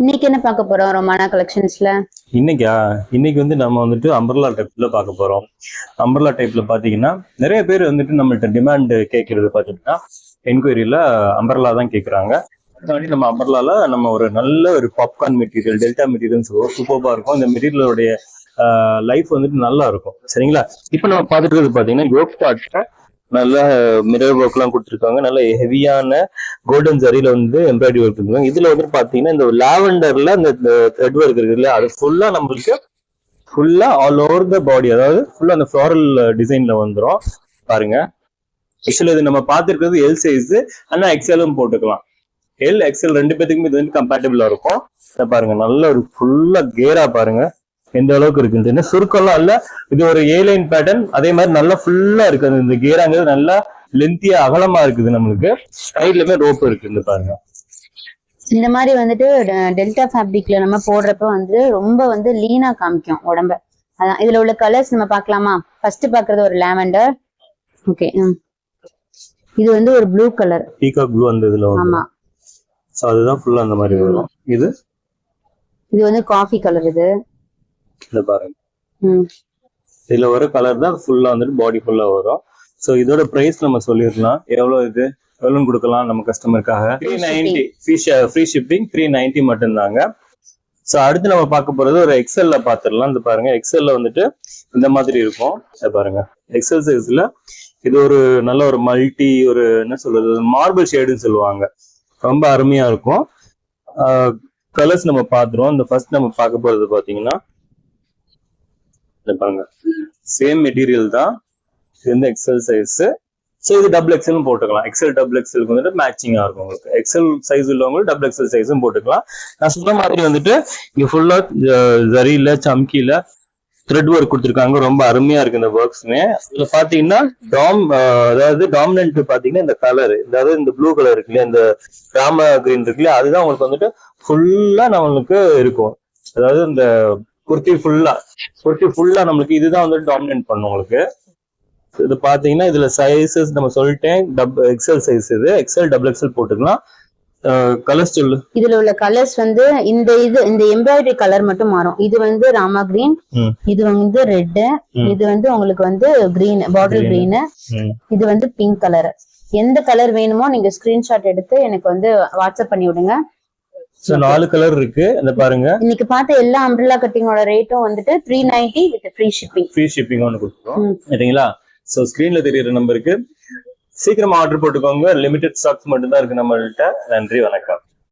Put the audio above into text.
இன்னைக்கு என்ன பார்க்க போறோம் ரொமானா கலெக்ஷன்ஸ்ல? இன்னைக்கு வந்து நம்ம வந்துட்டு அம்பர்லா டைப்ல பார்க்க போறோம். அம்பர்லா டைப்ல பாத்தீங்கன்னா நிறைய பேர் வந்துட்டு நம்மள்ட்ட டிமாண்ட் கேட்கறது பாத்தீங்கன்னா என்கொயரியில அம்பர்லா தான் கேட்கறாங்க. நம்ம அம்பர்லால நம்ம ஒரு நல்ல ஒரு பாப்கார்ன் மெட்டீரியல், டெல்டா மெட்டீரியல் சூப்பர்பா இருக்கும். இந்த மெட்டீரியலோடைய லைஃப் வந்துட்டு நல்லா இருக்கும். சரிங்களா? இப்ப நம்ம பார்த்துட்டு இருக்கிறது பாத்தீங்கன்னா யோக் பார்ட்ல நல்ல மிரர் ஒர்க் எல்லாம் கொடுத்துருக்காங்க. நல்ல ஹெவியான கோல்டன் ஜரியில வந்து எம்ப்ராய்டரி ஒர்க் கொடுத்துருக்காங்க. இதுல வந்து பாத்தீங்கன்னா இந்த லாவெண்டர்ல இந்த த்ரெட் ஒர்க் இருக்குல்ல, அது ஃபுல்லா நம்மளுக்கு ஃபுல்லா ஆல் ஓவர் த பாடி, அதாவது ஃபுல்லா அந்த ஃப்ளாரல் டிசைன்ல வந்துடும். பாருங்க, ஆக்சுவலி இது நம்ம பார்த்துருக்கிறது எல் சைஸ், ஆனா எக்ஸ்எலும் போட்டுக்கலாம். எல் எக்ஸ்எல் ரெண்டு பேத்துக்குமே இது வந்து கம்பேட்டபிளா இருக்கும். பாருங்க, நல்ல ஒரு ஃபுல்லா கேரா பாருங்க எந்த அளவுக்கு இருக்குன்னு. சுருக்கம்லாம் இல்ல, இது ஒரு ஏலைன் பேட்டர்ன். அதே மாதிரி நல்லா ஃபுல்லா இருக்கு. இந்த கேராங்கிறது நல்லா லென்த்தியா அகலமா இருக்குது. நம்மளுக்கு சைட்லயுமே ரோப் இருக்கு பாருங்க. இந்த மாதிரி வந்துட்டு டெல்டா ஃபேப்ரிக்ல நம்ம போடுறப்ப வந்து ரொம்ப வந்து லீனா காமிக்கும் உடம்ப. அதான் இதுல உள்ள கலர்ஸ் நம்ம பார்க்கலாமா? ஃபர்ஸ்ட் பாக்குறது ஒரு லாவெண்டர். ஓகே, இது வந்து ஒரு ப்ளூ கலர், பீகாக் ப்ளூ அந்த இதுல. ஆமா, சோ அதுதான் ஃபுல்லா அந்த மாதிரி வரும். இது வந்து காஃபி கலர். இது பாருங்க, இதுல ஒரு கலர் தான் ஃபுல்லா வந்துட்டு பாடி ஃபுல்லா வரும். சோ இதோட பிரைஸ் நம்ம சொல்லிடலாம். எவ்வளவு இது எவ்வளவு கொடுக்கலாம் நம்ம கஸ்டமருக்காக? 390 ஃப்ரீ ஷிப்பிங், 390 மட்டும்தாங்க. ஸோ அடுத்து நம்ம பார்க்க போறது ஒரு எக்ஸல்ல பாத்துடலாம். இந்த பாருங்க, எக்ஸல்ல வந்துட்டு இந்த மாதிரி இருக்கும். பாருங்க, எக்ஸல் சைஸ்ல இது ஒரு நல்ல ஒரு மல்டி, ஒரு என்ன சொல்றது, மார்பிள் ஷேடுன்னு சொல்லுவாங்க. ரொம்ப அருமையா இருக்கும். கலர்ஸ் நம்ம பாத்துருவோம். இந்த ஃபர்ஸ்ட் நம்ம பார்க்க போறது பாத்தீங்கன்னா பாருங்க, சேம் மெட்டீரியல் தான். இது வந்து எக்ஸல் சைஸ். ஸோ இது டபுள் எக்ஸல் போட்டுக்கலாம். எக்ஸல் டபுள் எக்ஸலுக்கு வந்துட்டு மேட்சிங்கா இருக்கும். உங்களுக்கு எக்ஸல் சைஸ் உள்ளவங்களுக்கு டபுள் எக்ஸல் சைஸும் போட்டுக்கலாம். நான் சொன்ன மாதிரி வந்துட்டு இங்க ஃபுல்லா ஜரியில சம்கில த்ரெட் ஒர்க் கொடுத்துருக்காங்க. ரொம்ப அருமையா இருக்கு இந்த ஒர்க்ஸ்மே. இதுல பாத்தீங்கன்னா அதாவது டாமினன்ட் பாத்தீங்கன்னா இந்த கலர், அதாவது இந்த ப்ளூ கலர் இருக்கு இல்லையா, இந்த ராம கிரீன் இருக்கு இல்லையா, அதுதான் உங்களுக்கு வந்துட்டு ஃபுல்லா நம்மளுக்கு இருக்கும். அதாவது இந்த குர்த்தி ஃபுல்லா நம்மளுக்கு இதுதான் வந்துட்டு டாமினேட் பண்ணும் உங்களுக்கு. இது பாத்தீங்கன்னா இதுல சைஸஸ் நம்ம சொல்லிட்டேன். எக்ஸல் சைஸ், இது எக்ஸல் டபுள் எக்ஸல் போட்டுக்கலாம். கலர்ஸ் சொல்லு. இதுல உள்ள கலர்ஸ் வந்து இந்த எம்ப்ராய்டரி கலர் மட்டும் மாறும். இது வந்து ராமா கிரீன், இது வந்து ரெட், இது வந்து உங்களுக்கு வந்து கிரீன், பாட்டில் கிரீன், இது வந்து பிங்க் கலர். எந்த கலர் வேணுமோ நீங்க ஸ்கிரீன்ஷாட் எடுத்து எனக்கு வந்து வாட்ஸ்அப் பண்ணி விடுங்க. 4 கலர் இருக்கு. இந்த பாருங்க, இன்னைக்கு பார்த்த எல்லா அம்ப்ரெல்லா கட்டிங்கோட ரேட்டும் வந்துட்டு 390 வித் ஃப்ரீ ஷிப்பிங் ஒன்னு கொடுத்துருவோம். சரிங்களா? சோ ஸ்கிரீன்ல தெரியுற நம்பருக்கு சீக்கிரமா ஆர்டர் போட்டுக்கோங்க. லிமிடெட் ஸ்டாக்ஸ் மட்டும் தான் இருக்கு நம்மள்ட்ட. நன்றி, வணக்கம்.